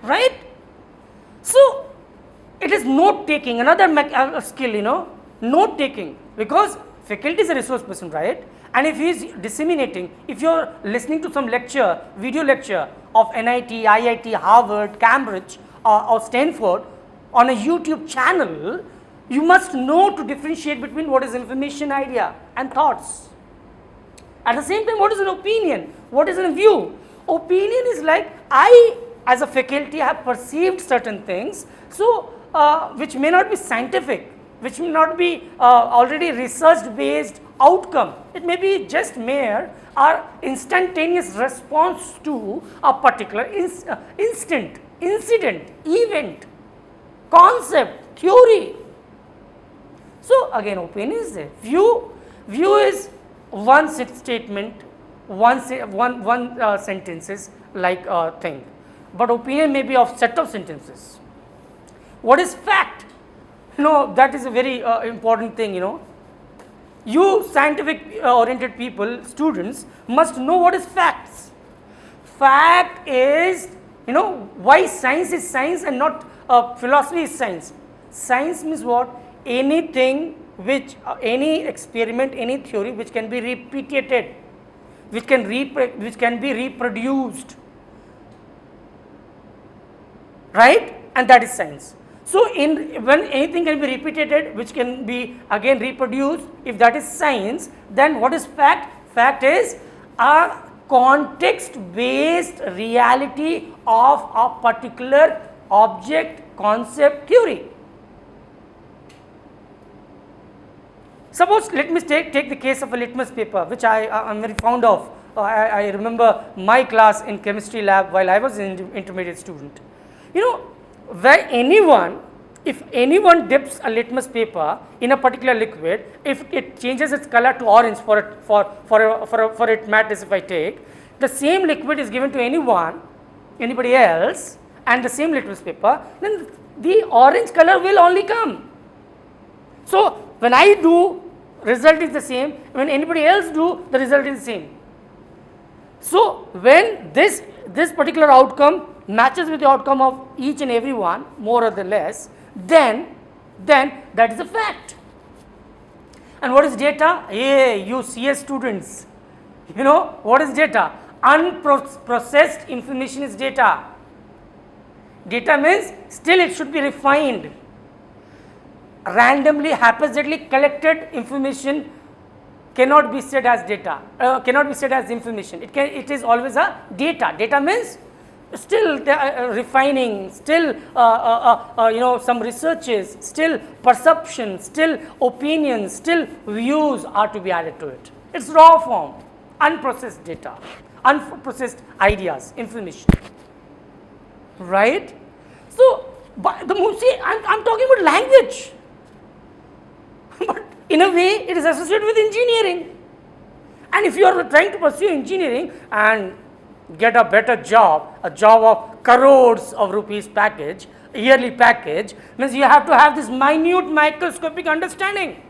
right? So, it is note taking, another skill, note taking, because faculty is a resource person, right? And if he is disseminating, if you are listening to some lecture, video lecture of NIT, IIT, Harvard, Cambridge or Stanford on a YouTube channel, you must know to differentiate between what is information, idea and thoughts. At the same time, what is an opinion? What is a view? Opinion is like, I as a faculty have perceived certain things, so which may not be scientific, which may not be already research based outcome. It may be just mere or instantaneous response to a particular instant, incident, event, concept, theory. So, again opinion is there. View is one statement, one sentences like thing, but opinion may be of set of sentences. What is fact? That is a very important thing. You scientific oriented people, students must know what is facts. Fact is, why science is science and not philosophy is science. Science means what? Anything which any experiment, any theory which can be repeated, which can be reproduced, right? And that is science. So, when anything can be repeated which can be again reproduced, if that is science, then what is fact? Fact is a context based reality of a particular object, concept, theory. Suppose, let me take the case of a litmus paper, which I am very fond of. I remember my class in chemistry lab while I was an intermediate student. Where if anyone dips a litmus paper in a particular liquid, if it changes its color to orange for it matters, if I take the same liquid is given to anybody else and the same litmus paper, then the orange color will only come. So, when I do, result is the same, when anybody else do, the result is the same. So, when this particular outcome matches with the outcome of each and every one, more or less, then that is a fact. And what is data? Hey, you CS students, what is data? Unprocessed information is data. Data means still it should be refined. Randomly, haphazardly collected information cannot be said as data, cannot be said as information. It is always a data. Data means still refining, still some researches, still perception, still opinions, still views are to be added to it. It's raw form, unprocessed data, unprocessed ideas, information, right? So, I'm talking about language, but in a way it is associated with engineering. And if you are trying to pursue engineering and get a better job, a job of crores of rupees package, yearly package, means you have to have this minute microscopic understanding,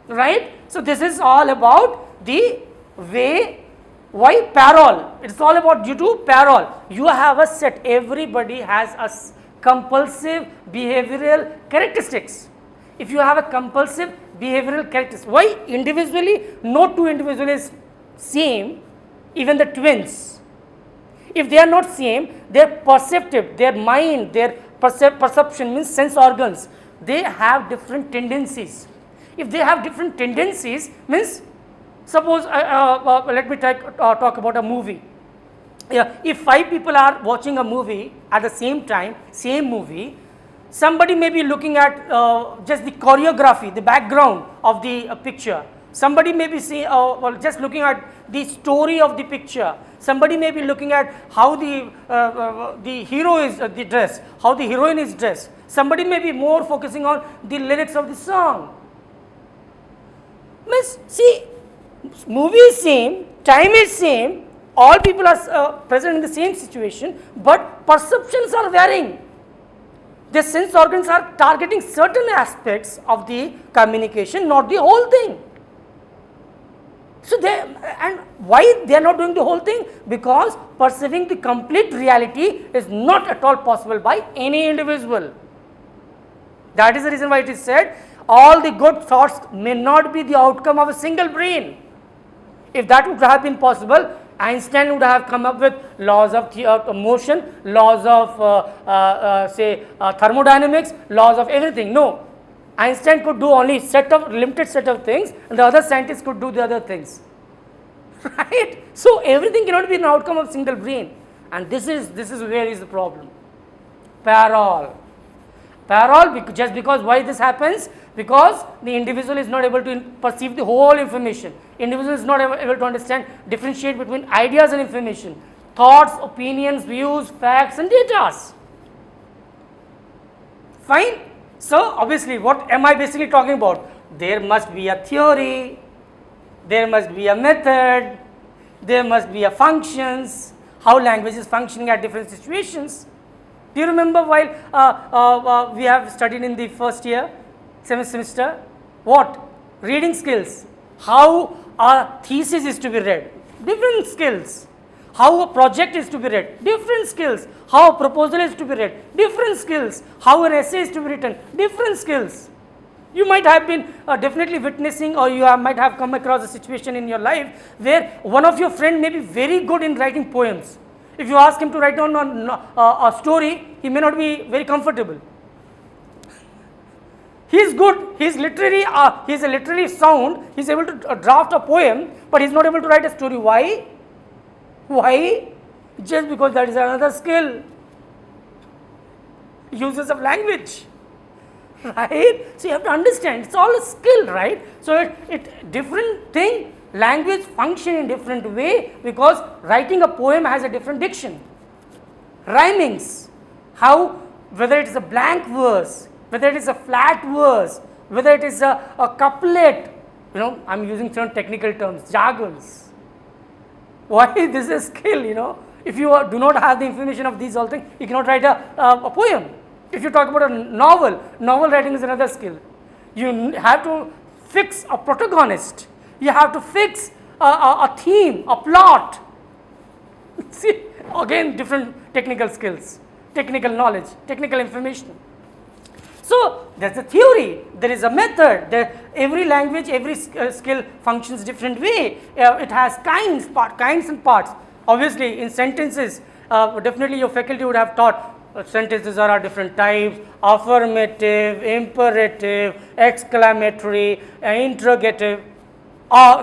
right? So, this is all about the way, why parole, it is all about due to parole. You have a set, everybody has a compulsive behavioral characteristics. If you have a compulsive behavioral characteristics, why individually, no two individuals is same, even the twins. If they are not same, their perceptive, their mind, their perception means sense organs, they have different tendencies. If they have different tendencies, means suppose let me talk about a movie. If 5 people are watching a movie at the same time, same movie, somebody may be looking at just the choreography, the background of the picture. Somebody may be just looking at the story of the picture. Somebody may be looking at how the hero is dressed, how the heroine is dressed. Somebody may be more focusing on the lyrics of the song. Means, see, movie is same, time is same, all people are present in the same situation, but perceptions are varying. The sense organs are targeting certain aspects of the communication, not the whole thing. So they, and why they are not doing the whole thing? Because perceiving the complete reality is not at all possible by any individual. That is the reason why it is said, all the good thoughts may not be the outcome of a single brain. If that would have been possible, Einstein would have come up with laws of motion, laws of thermodynamics, laws of everything. No, Einstein could do only limited set of things, and the other scientists could do the other things. Right? So everything cannot be an outcome of single brain, and this is where is the problem. Parole, just because why this happens? Because the individual is not able to perceive the whole information. Individual is not able to understand, differentiate between ideas and information, thoughts, opinions, views, facts and data. Fine. So obviously, what am I basically talking about? There must be a theory, there must be a method, there must be a functions, how language is functioning at different situations. Do you remember while we have studied in the first year, semester, what? Reading skills, how a thesis is to be read, different skills. How a project is to be read, different skills. How a proposal is to be read, different skills. How an essay is to be written, different skills. You might have been definitely witnessing, or you might have come across a situation in your life where one of your friend may be very good in writing poems. If you ask him to write down a story, he may not be very comfortable. He is good, he is literary, he is a literary sound, he is able to draft a poem, but he is not able to write a story. Why? Why? Just because that is another skill. Uses of language, right? So you have to understand, it's all a skill, right? So it different thing, language function in different way, because writing a poem has a different diction. Rhymings, how, whether it is a blank verse, whether it is a flat verse, whether it is a couplet, I am using certain technical terms, jargons. Why this is a skill, if you do not have the information of these all things, you cannot write a poem. If you talk about a novel writing is another skill. You have to fix a protagonist, you have to fix a theme, a plot. See, again different technical skills, technical knowledge, technical information. So there is a theory, there is a method, every language, every skill functions different way. It has kinds and parts. Obviously in sentences, definitely your faculty would have taught sentences are different types: affirmative, imperative, exclamatory, interrogative.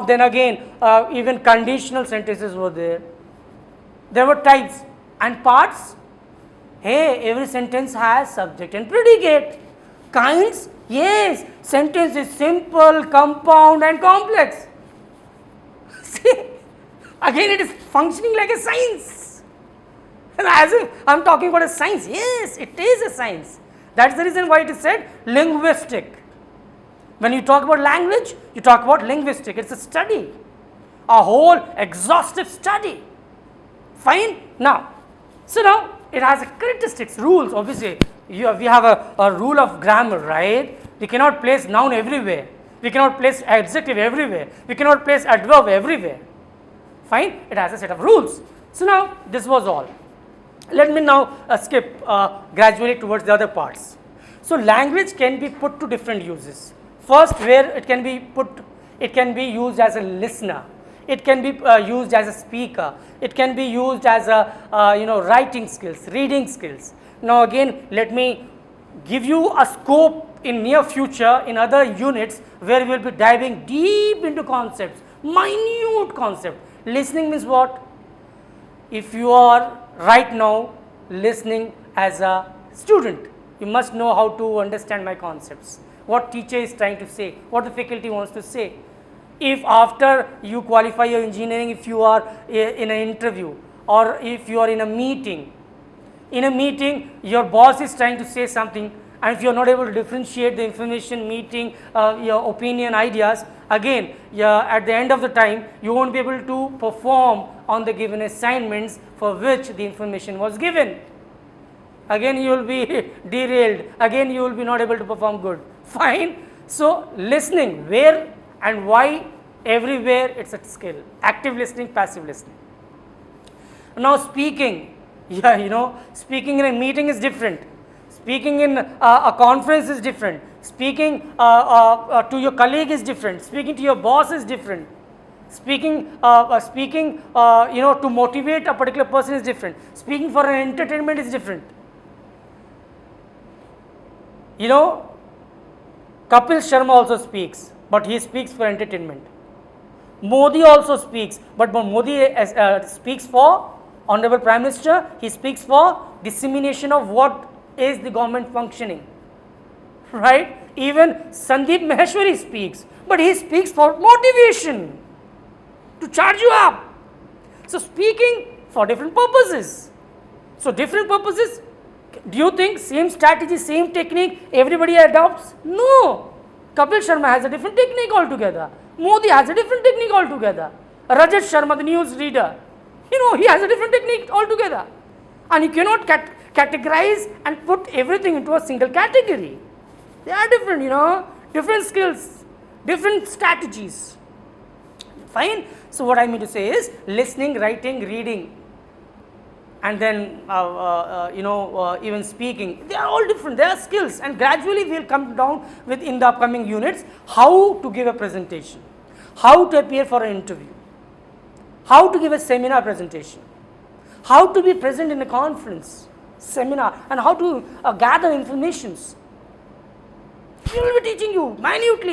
Then again, even conditional sentences were there. There were types and parts. Hey, every sentence has subject and predicate. Kinds, yes, sentence is simple, compound and complex. See, again it is functioning like a science. As if I am talking about a science, yes, it is a science. That is the reason why it is said linguistic. When you talk about language, you talk about linguistic, it is a study, a whole exhaustive study. Fine. Now, so now it has a characteristics, rules. Obviously, we have a rule of grammar, right? We cannot place noun everywhere, we cannot place adjective everywhere, we cannot place adverb everywhere. Fine, it has a set of rules. So now this was all. Let me now skip gradually towards the other parts. So language can be put to different uses. First, where it can be put, it can be used as a listener, it can be used as a speaker, it can be used as a writing skills, reading skills. Now again, let me give you a scope in near future in other units where we will be diving deep into concepts, minute concept. Listening means what? If you are right now listening as a student, you must know how to understand my concepts, what teacher is trying to say, what the faculty wants to say. If after you qualify your engineering, if you are in an interview or if you are in a meeting, your boss is trying to say something, and if you are not able to differentiate the information, meeting, your opinion, ideas, again at the end of the time you won't be able to perform on the given assignments for which the information was given. Again you will be derailed, again you will be not able to perform good. Fine. So listening, where and why Everywhere it's a skill. Active listening, passive listening. Now speaking, speaking in a meeting is different. Speaking in a conference is different. Speaking to your colleague is different. Speaking to your boss is different. Speaking to motivate a particular person is different. Speaking for an entertainment is different. Kapil Sharma also speaks, but he speaks for entertainment. Modi also speaks, but Modi speaks for Honorable Prime Minister, he speaks for dissemination of what is the government functioning, right? Even Sandeep Maheshwari speaks, but he speaks for motivation, to charge you up. So speaking for different purposes. So different purposes, do you think same strategy, same technique everybody adopts? No. Kapil Sharma has a different technique altogether. Modi has a different technique altogether. Rajat Sharma, the news reader, he has a different technique altogether. And you cannot categorize and put everything into a single category. They are different, different skills, different strategies. Fine. So what I mean to say is listening, writing, reading, and then even speaking, they are all different. They are skills, and gradually we will come down with in the upcoming units how to give a presentation, how to appear for an interview, how to give a seminar presentation, how to be present in a conference, seminar, and how to gather informations. We will be teaching you minutely.